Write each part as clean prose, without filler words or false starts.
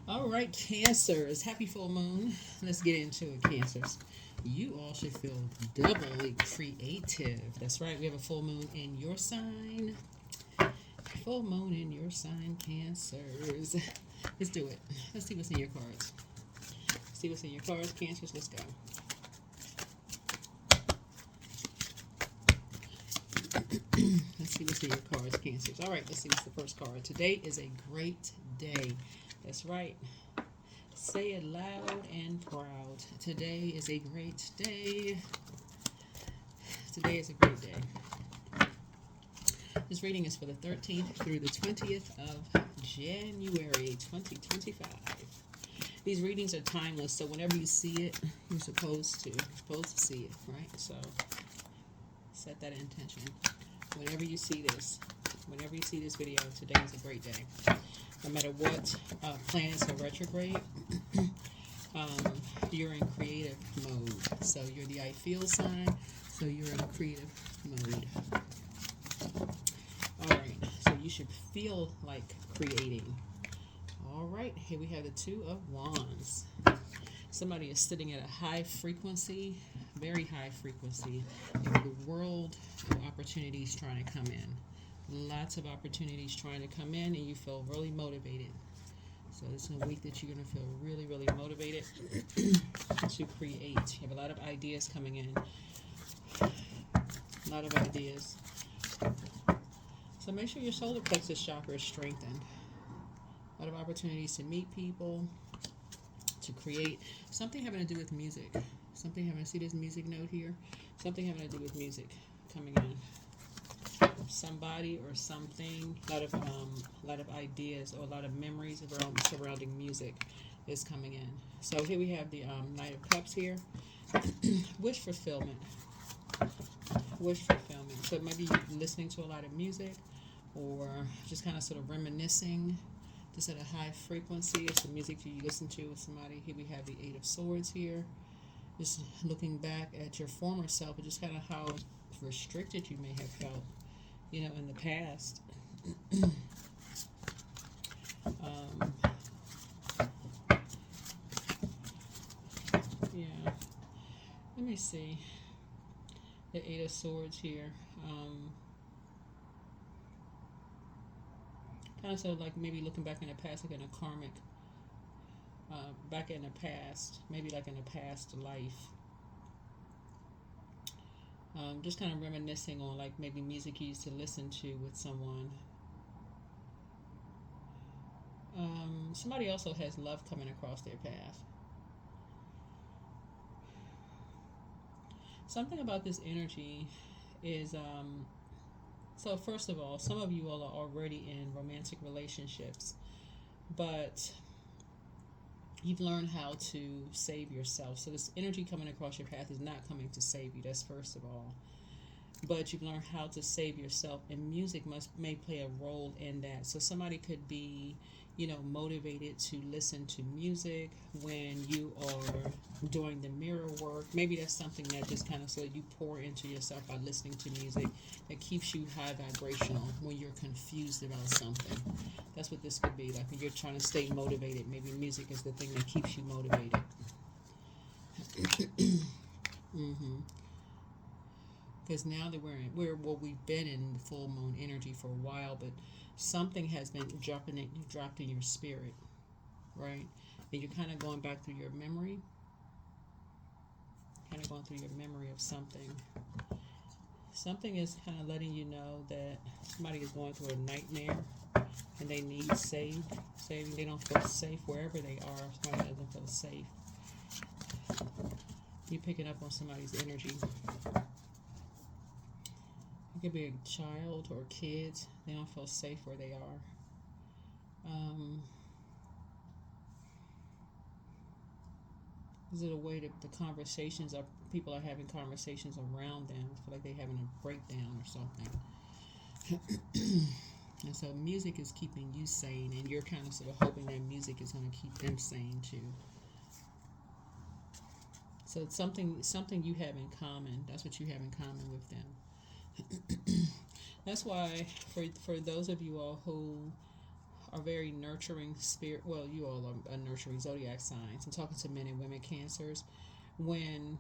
All right, Cancers. Happy full moon. Let's get into it, Cancers. You all should feel doubly creative. That's right. We have a full moon in your sign. Full moon in your sign, Cancers. Let's do it. Let's see what's in your cards. See what's in your cards, Cancers. Let's go. Let's see what's in your cards, Cancers. All right, let's see what's the first card. Today is a great day. That's right. Say it loud and proud. Today is a great day. Today is a great day. This reading is for the 13th through the 20th of January 2025. These readings are timeless, so whenever you see it, you're supposed to see it, right? So set that intention. Whenever you see this video, today is a great day. No matter what planets are retrograde, you're in creative mode. So you're the I feel sign, so you're in a creative mode. All right, so you should feel like creating. All right, here we have the Two of Wands. Somebody is sitting at a high frequency, very high frequency, in the world of opportunities trying to come in. Lots of opportunities trying to come in, and you feel really motivated. So this is a week that you're going to feel really, really motivated to create. You have a lot of ideas coming in. A lot of ideas. So make sure your solar plexus chakra is strengthened. A lot of opportunities to meet people, to create. Something having to do with music. Something having to see this music note here. Something having to do with music coming in. Somebody or something, a lot of ideas or a lot of memories surrounding music is coming in. So here we have the Knight of Cups here. Wish fulfillment. Wish fulfillment. So maybe you're listening to a lot of music or just kind of sort of reminiscing, just at a high frequency. It's the music you listen to with somebody. Here we have the Eight of Swords here. Just looking back at your former self and just kind of how restricted you may have felt, in the past. Yeah. Let me see. The Eight of Swords here. Kind of like maybe looking back in the past, like in a karmic, back in the past, maybe like in a past life. Just kind of reminiscing on like maybe music you used to listen to with someone. Somebody also has love coming across their path. Something about this energy is, so first of all, some of you all are already in romantic relationships, but you've learned how to save yourself. So this energy coming across your path is not coming to save you. That's first of all. But you've learned how to save yourself, and music may play a role in that. So somebody could be, motivated to listen to music when you are doing the mirror work. Maybe that's something that just kind of so you pour into yourself by listening to music that keeps you high vibrational when you're confused about something. That's what this could be. Like when you're trying to stay motivated, maybe music is the thing that keeps you motivated. Because now that we've been in full moon energy for a while, but something has been dropped in your spirit, right? And you're kind of going back through your memory, of something. Something is kind of letting you know that somebody is going through a nightmare and they need saving. They don't feel safe wherever they are. Somebody doesn't feel safe. You're picking up on somebody's energy. It could be a child or kids. They don't feel safe where they are. Is it a way that the conversations are, people are having conversations around them? I feel like they're having a breakdown or something. And so music is keeping you sane, and you're kind of sort of hoping that music is going to keep them sane too. So it's something you have in common. That's what you have in common with them. That's why for those of you all who are very nurturing spirit. Well, you all are nurturing zodiac signs. I'm talking to men and women cancers. When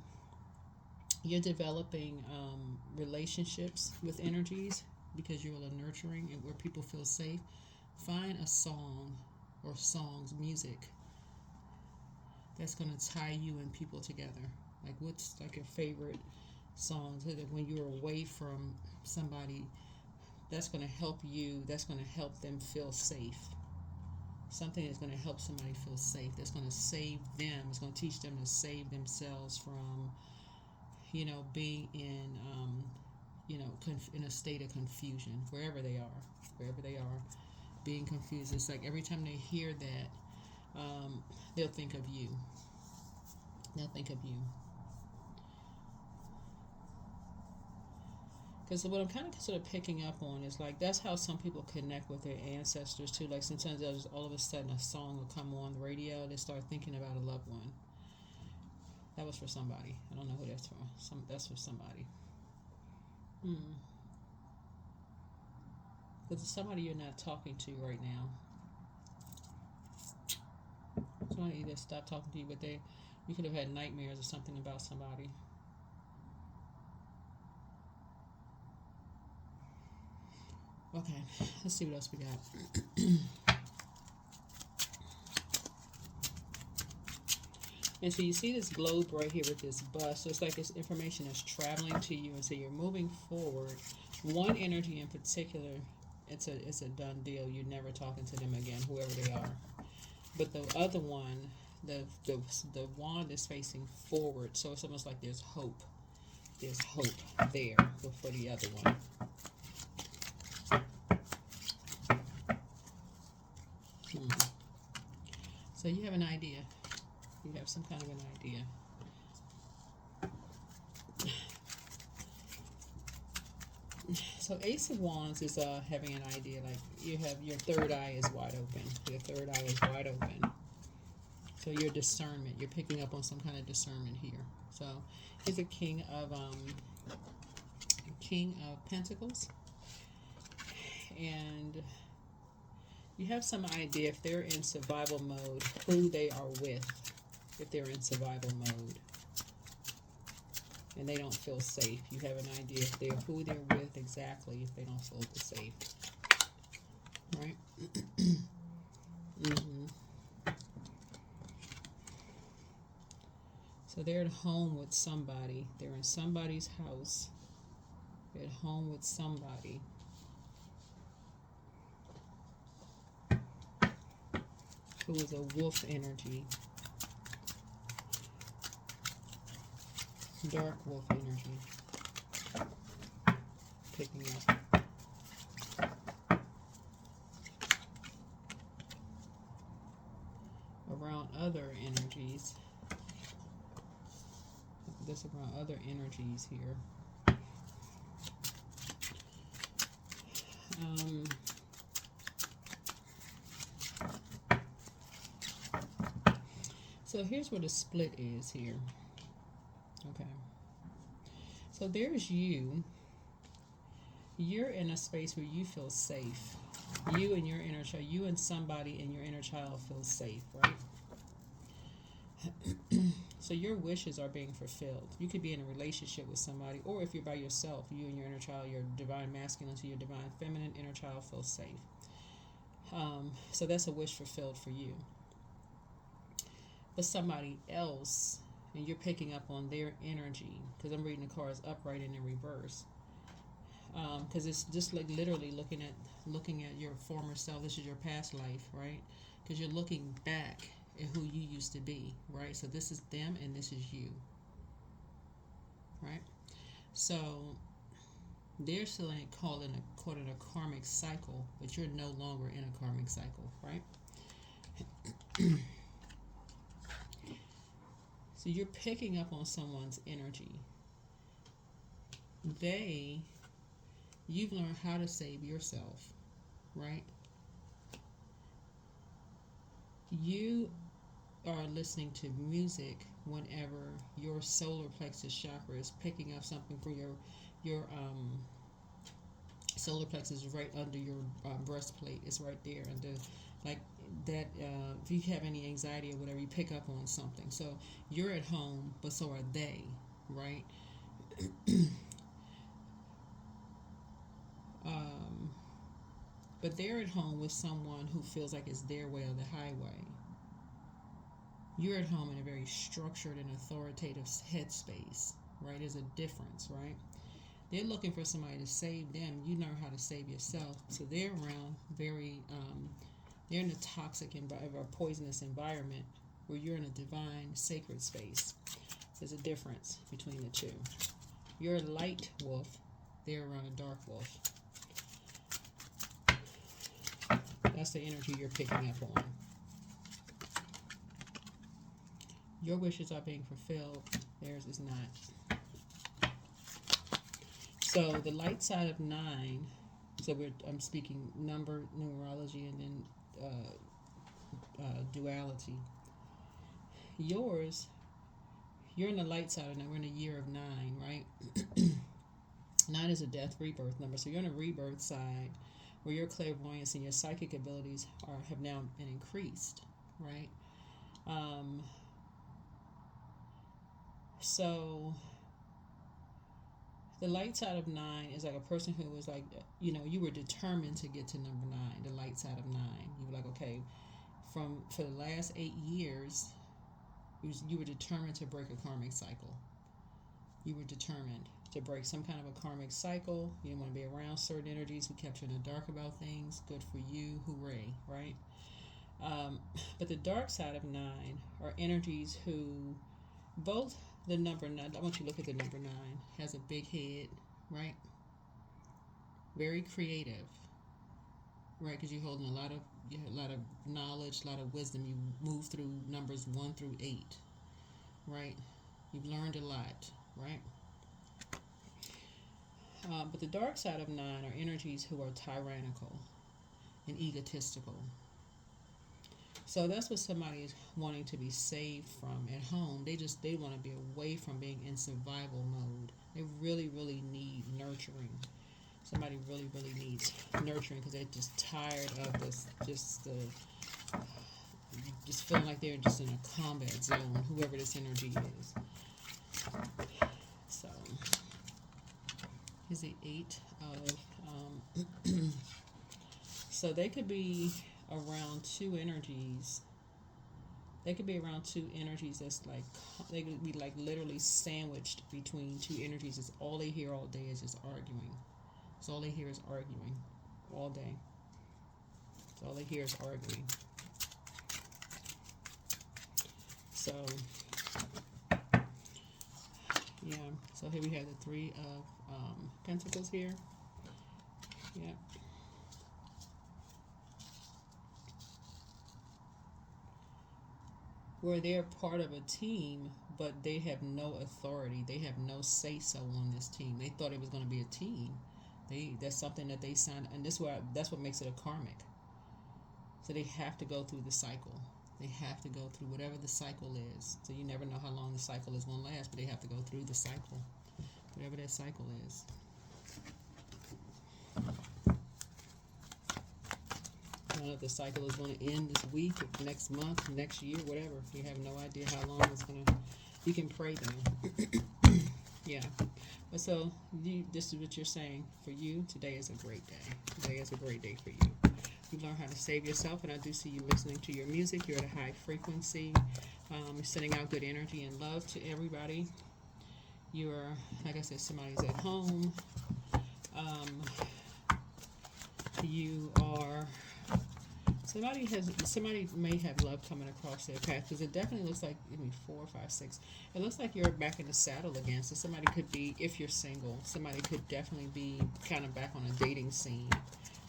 you're developing relationships with energies, because you're all nurturing and where people feel safe, find a song or songs, music that's going to tie you and people together. Like, what's like your favorite songs that when you're away from somebody, that's going to help you, that's going to help them feel safe. Something that's going to help somebody feel safe, that's going to save them, it's going to teach them to save themselves from, being in, in a state of confusion, wherever they are, being confused. It's like every time they hear that, they'll think of you. They'll think of you. Because what I'm kind of sort of picking up on is like that's how some people connect with their ancestors too. Like sometimes they'll just all of a sudden a song will come on the radio. They start thinking about a loved one. That was for somebody. I don't know who that's for. That's for somebody. Because it's somebody you're not talking to right now. Somebody either stopped talking to you, but you could have had nightmares or something about somebody. Okay, let's see what else we got. And so you see this globe right here with this bus. So it's like this information is traveling to you, and so you're moving forward. One energy in particular, it's a done deal. You're never talking to them again, whoever they are. But the other one, the wand is facing forward, so it's almost like there's hope. There's hope there for the other one. So you have an idea. You have some kind of an idea. So Ace of Wands is having an idea, like you have your third eye is wide open. Your third eye is wide open. So your discernment, you're picking up on some kind of discernment here. So he's a King of Pentacles, and you have some idea if they're in survival mode, who they are with. If they're in survival mode and they don't feel safe, you have an idea if they're who they're with exactly if they don't feel safe, right? So they're at home with somebody. They're in somebody's house. They're at home with somebody. Who is a wolf energy. Dark wolf energy. Picking up. Around other energies. This around other energies here. So here's where the split is here. Okay. So there's you. You're in a space where you feel safe. You and your inner child, you and somebody in your inner child feel safe, right? So your wishes are being fulfilled. You could be in a relationship with somebody, or if you're by yourself, you and your inner child, your divine masculine to your divine feminine inner child feels safe. So that's a wish fulfilled for you. But somebody else, and you're picking up on their energy, because I'm reading the cards upright and in reverse. Because it's just like literally looking at your former self. This is your past life, right? Because you're looking back at who you used to be, right? So this is them and this is you, right? So they're still caught in a karmic cycle, but you're no longer in a karmic cycle, right? So you're picking up on someone's energy. You've learned how to save yourself, right? You are listening to music whenever your solar plexus chakra is picking up something from your Solar plexus is right under your breastplate. It's right there under, like that. If you have any anxiety or whatever, you pick up on something. So you're at home, but so are they, right? um, but they're at home with someone who feels like it's their way or the highway. You're at home in a very structured and authoritative headspace, right? There's a difference, right? They're looking for somebody to save them. You know how to save yourself. So they're around they're in a toxic or poisonous environment where you're in a divine, sacred space. There's a difference between the two. You're a light wolf. They're around a dark wolf. That's the energy you're picking up on. Your wishes are being fulfilled. Theirs is not. So the light side of 9. So I'm speaking number, numerology, and then duality. Yours, you're in the light side of 9. We're in the year of 9, right? 9 is a death rebirth number. So you're on the rebirth side, where your clairvoyance and your psychic abilities have now been increased, right? So the light side of 9 is like a person who was like, you were determined to get to number 9, the light side of 9. You were like, okay, for the last 8 years, you were determined to break a karmic cycle. You were determined to break some kind of a karmic cycle. You didn't want to be around certain energies who kept you in the dark about things. Good for you. Hooray, right? But the dark side of 9 are energies who both the number 9, I want you to look at the number 9, has a big head, right? Very creative, right? Because you're holding a lot of knowledge, a lot of wisdom. You move through numbers 1 through 8, right? You've learned a lot, right? But the dark side of 9 are energies who are tyrannical and egotistical. So that's what somebody is wanting to be saved from at home. They want to be away from being in survival mode. They really, really need nurturing. Somebody really, really needs nurturing because they're just tired of this, just feeling like they're just in a combat zone, whoever this energy is. So here's the 8 of, so they could be around two energies. They could be around two energies that's like, they could be like literally sandwiched between two energies. It's all they hear all day is just arguing. It's all they hear is arguing all day. It's all they hear is arguing. So, yeah. So here we have the 3 of Pentacles here. Yeah. Where they're part of a team, but they have no authority. They have no say-so on this team. They thought it was going to be a team. That's something that they signed, and that's what makes it a karmic. So they have to go through the cycle. They have to go through whatever the cycle is. So you never know how long the cycle is going to last, but they have to go through the cycle, whatever that cycle is. I don't know if the cycle is going to end this week, next month, next year, whatever. You have no idea how long it's going to. You can pray though. Yeah. But so this is what you're saying. For you, today is a great day. Today is a great day for you. You learn how to save yourself, and I do see you listening to your music. You're at a high frequency. You're sending out good energy and love to everybody. You're, like I said, somebody's at home. You are. Somebody may have love coming across their path, because it definitely looks like, 4, 5, 6. It looks like you're back in the saddle again. So somebody could be, if you're single, somebody could definitely be kind of back on a dating scene,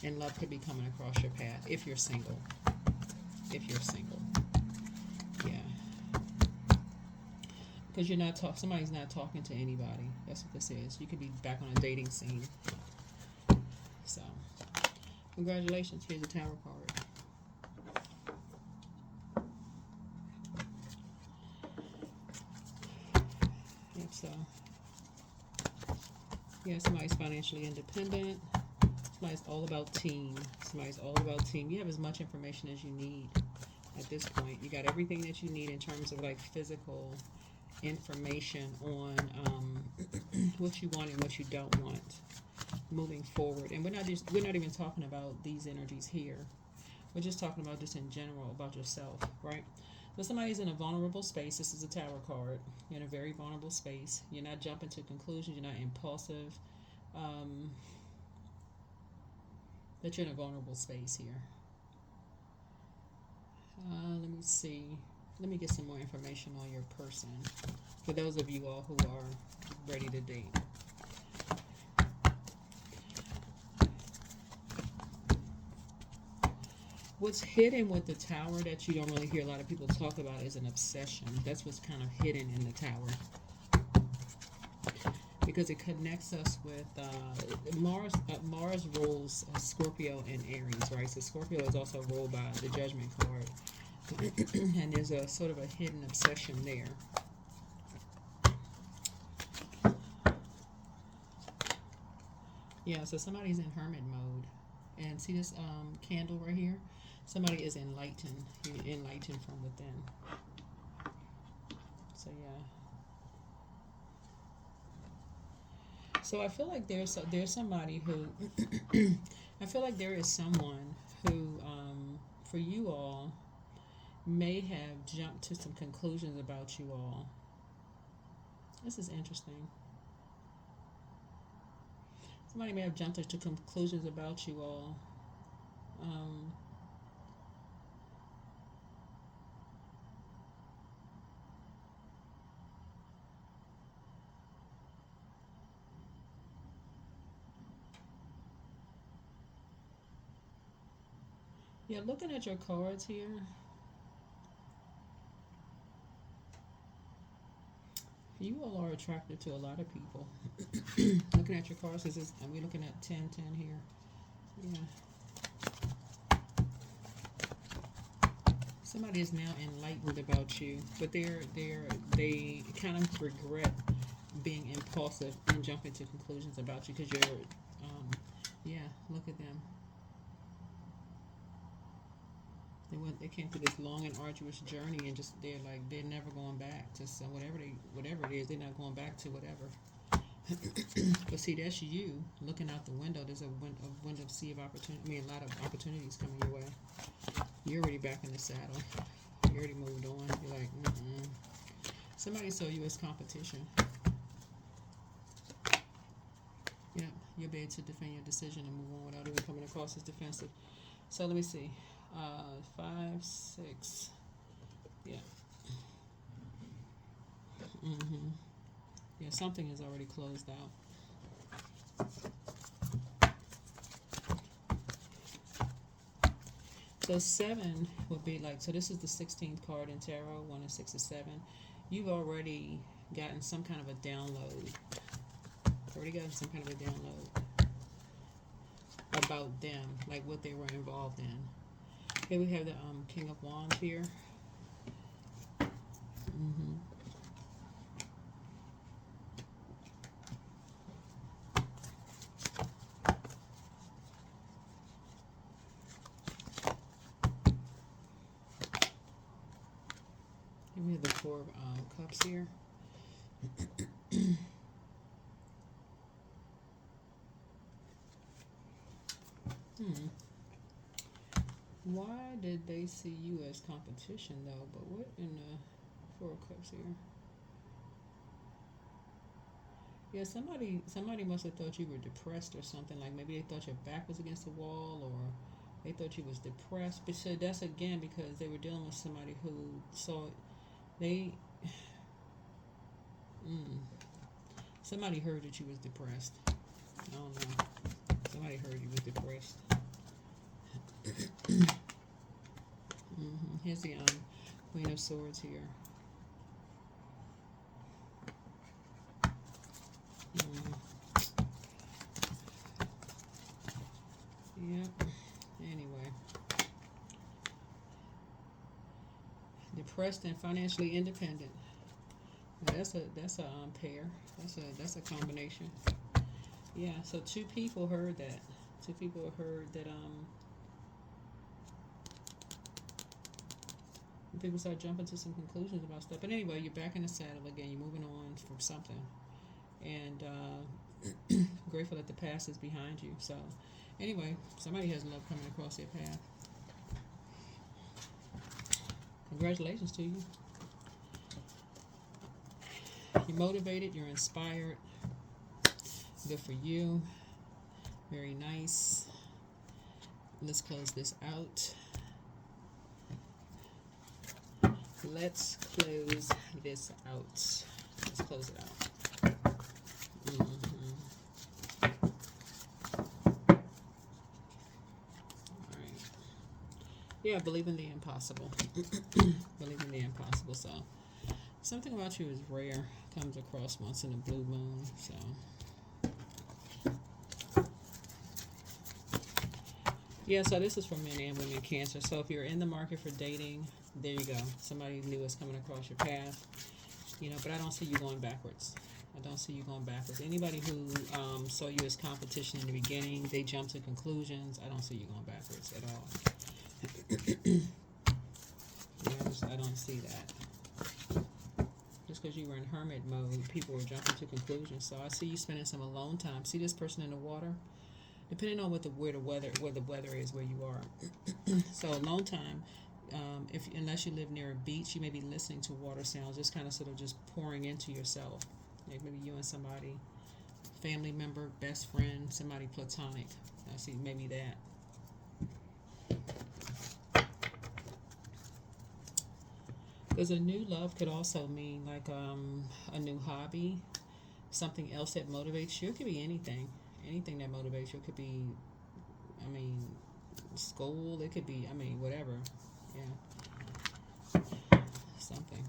and love could be coming across your path if you're single. If you're single, yeah, because you're not somebody's not talking to anybody. That's what this is. You could be back on a dating scene. So, congratulations. Here's a Tower card. So, yeah, somebody's financially independent. Somebody's all about team. Somebody's all about team. You have as much information as you need at this point. You got everything that you need in terms of like physical information on what you want and what you don't want moving forward. And we're not even talking about these energies here. We're just talking about just in general about yourself, right? So somebody's in a vulnerable space. This is a Tower card. You're in a very vulnerable space. You're not jumping to conclusions. You're not impulsive. But you're in a vulnerable space here. Let me see. Let me get some more information on your person. For those of you all who are ready to date. What's hidden with the Tower that you don't really hear a lot of people talk about is an obsession. That's what's kind of hidden in the Tower. Because it connects us with Mars. Mars rules Scorpio and Aries, right? So Scorpio is also ruled by the Judgment card. And there's a sort of a hidden obsession there. Yeah, so somebody's in hermit mode. And see this candle right here? Somebody is enlightened. You're enlightened from within. So yeah. So I feel like there's somebody who I feel like there is someone who for you all may have jumped to some conclusions about you all. This is interesting. Somebody may have jumped to conclusions about you all. Yeah, looking at your cards here, you all are attracted to a lot of people. Looking at your cards, and we're looking at 10-10 here. Yeah. Somebody is now enlightened about you, but they kind of regret being impulsive and jumping to conclusions about you because you're, yeah, look at them. They came through this long and arduous journey, and just they're never going back to whatever it is. They're not going back to whatever. But see, that's you looking out the window. There's a window of sea of opportunity. I mean, a lot of opportunities coming your way. You're already back in the saddle. You already moved on. You're like, Somebody saw you as competition. Yeah, you'll be able to defend your decision and move on without even coming across as defensive. So let me see. 5, 6. Yeah. Yeah, something is already closed out. So 7 would be like, so this is the 16th card in tarot. 1 and 6 is 7. You've already gotten some kind of a download. Already gotten some kind of a download about them, like what they were involved in. Okay, we have the King of Wands here. And we have the Four of Cups here. Why did they see you as competition though? But what in the Four of Cups here? Yeah, somebody must have thought you were depressed or something. Like maybe they thought your back was against the wall, or they thought you was depressed. But so that's again because they were dealing with somebody who saw they. Somebody heard that you was depressed. I don't know. Somebody heard you was depressed. Here's the Queen of Swords here. Yep. Anyway, depressed and financially independent. Now that's a pair. That's a combination. Yeah. So 2 people heard that. Two people have heard that people start jumping to some conclusions about stuff. But anyway, you're back in the saddle again. You're moving on from something, and grateful that the past is behind you. So anyway, somebody has love coming across their path. Congratulations to you. You're motivated. You're inspired. Good for you. Very nice. Let's close this out. Let's close this out. Let's close it out. All right. Yeah, believe in the impossible. Believe in the impossible. So, something about you is rare. Comes across once in a blue moon. So. Yeah, so this is for men and women, Cancer. So if you're in the market for dating, there you go. Somebody new is coming across your path. But I don't see you going backwards. I don't see you going backwards. Anybody who saw you as competition in the beginning, they jump to conclusions. I don't see you going backwards at all. I don't see that. Just because you were in hermit mode, people were jumping to conclusions. So I see you spending some alone time. See this person in the water? Depending on where the weather is where you are. So alone time, unless you live near a beach, you may be listening to water sounds, just kind of sort of just pouring into yourself. Like maybe you and somebody, family member, best friend, somebody platonic. I see maybe that. Because a new love could also mean like a new hobby, something else that motivates you. It could be anything. Anything that motivates you. It could be, school. It could be, whatever. Yeah. Something.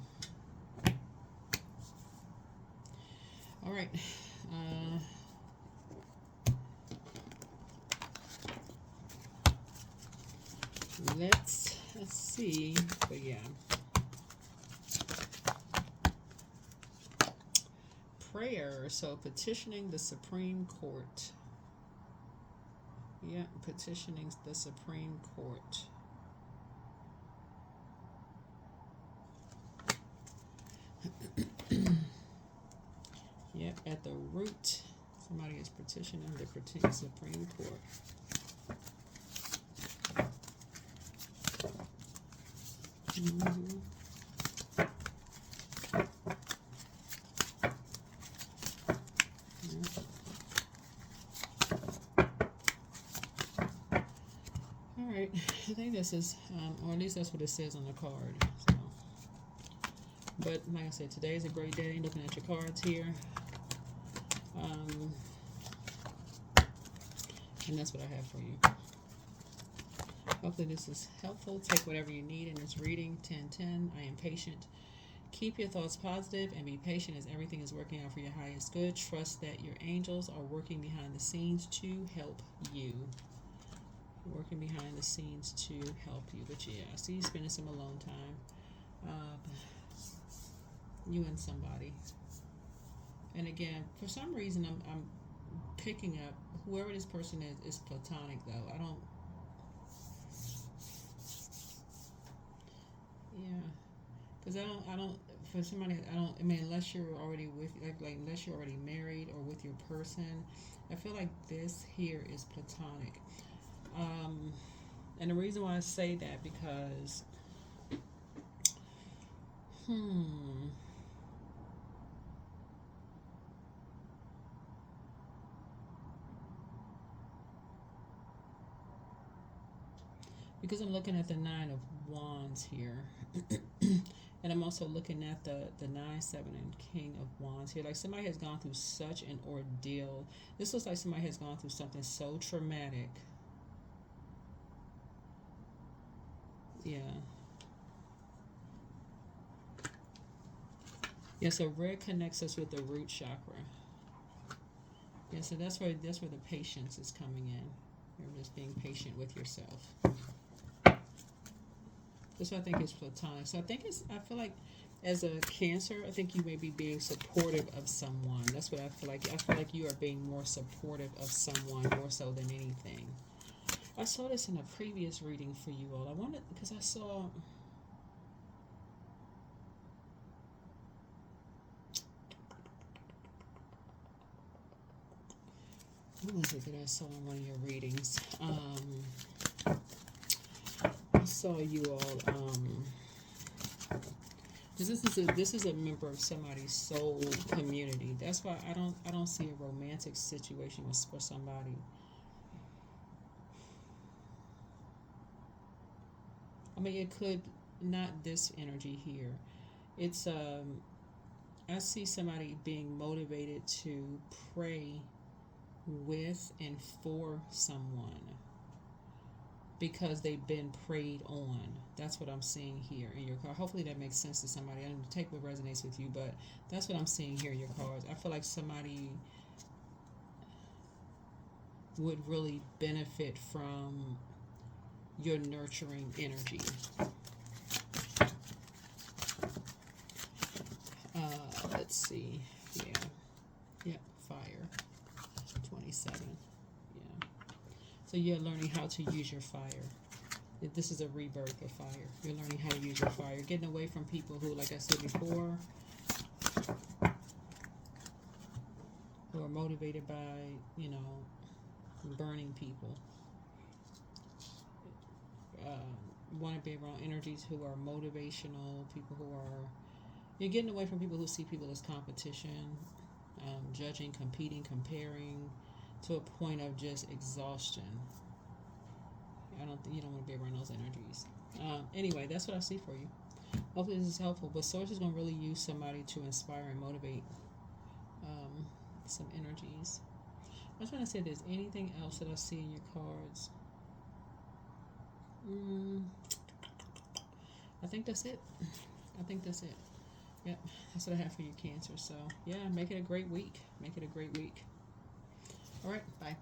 All right. Let's see. But yeah. Prayer. So petitioning the Supreme Court. Yeah, petitioning the Supreme Court. Yep, at the root, somebody is petitioning the Supreme Court. Mm-hmm. I think this is, or at least that's what it says on the card. So. But like I said, today is a great day. Looking at your cards here. And that's what I have for you. Hopefully this is helpful. Take whatever you need in this reading. 10-10. I am patient. Keep your thoughts positive and be patient as everything is working out for your highest good. Trust that your angels are working behind the scenes to help you. Working behind the scenes to help you. But yeah, I see you spending some alone time. You and somebody. And again, for some reason, I'm picking up whoever this person is platonic though. I don't. Yeah, because I don't. For somebody, I don't. Unless you're already with, like unless you're already married or with your person, I feel like this here is platonic. And the reason why I say that because, because I'm looking at the 9 of Wands here. And I'm also looking at the 9-7 and King of Wands here. Like somebody has gone through such an ordeal. This looks like somebody has gone through something so traumatic. Yeah. Yeah, so red connects us with the root chakra. Yeah, so that's where the patience is coming in. You're just being patient with yourself. That's why I think it's platonic. So I feel like as a Cancer, I think you may be being supportive of someone. That's what I feel like. I feel like you are being more supportive of someone more so than anything. I saw this in a previous reading for you all. I wanted, because I saw, what was it that I saw in one of your readings? I saw you all. This is a member of somebody's soul community. That's why I don't see a romantic situation for somebody. I mean, it could not this energy here. It's I see somebody being motivated to pray with and for someone because they've been preyed on. That's what I'm seeing here in your card. Hopefully that makes sense to somebody. I don't take what resonates with you, but that's what I'm seeing here in your cards. I feel like somebody would really benefit from your nurturing energy. Let's see. Yeah, fire. 27. Yeah. So you're learning how to use your fire. This is a rebirth of fire. You're learning how to use your fire. Getting away from people who, like I said before, who are motivated by, burning people. Want to be around energies who are motivational, people who are... You're getting away from people who see people as competition, judging, competing, comparing, to a point of just exhaustion. You don't want to be around those energies. Anyway, that's what I see for you. Hopefully this is helpful. But Source is going to really use somebody to inspire and motivate some energies. I was trying to say if there's anything else that I see in your cards. I think that's it. Yep, that's what I have for you, Cancer. So, yeah, make it a great week. All right, bye.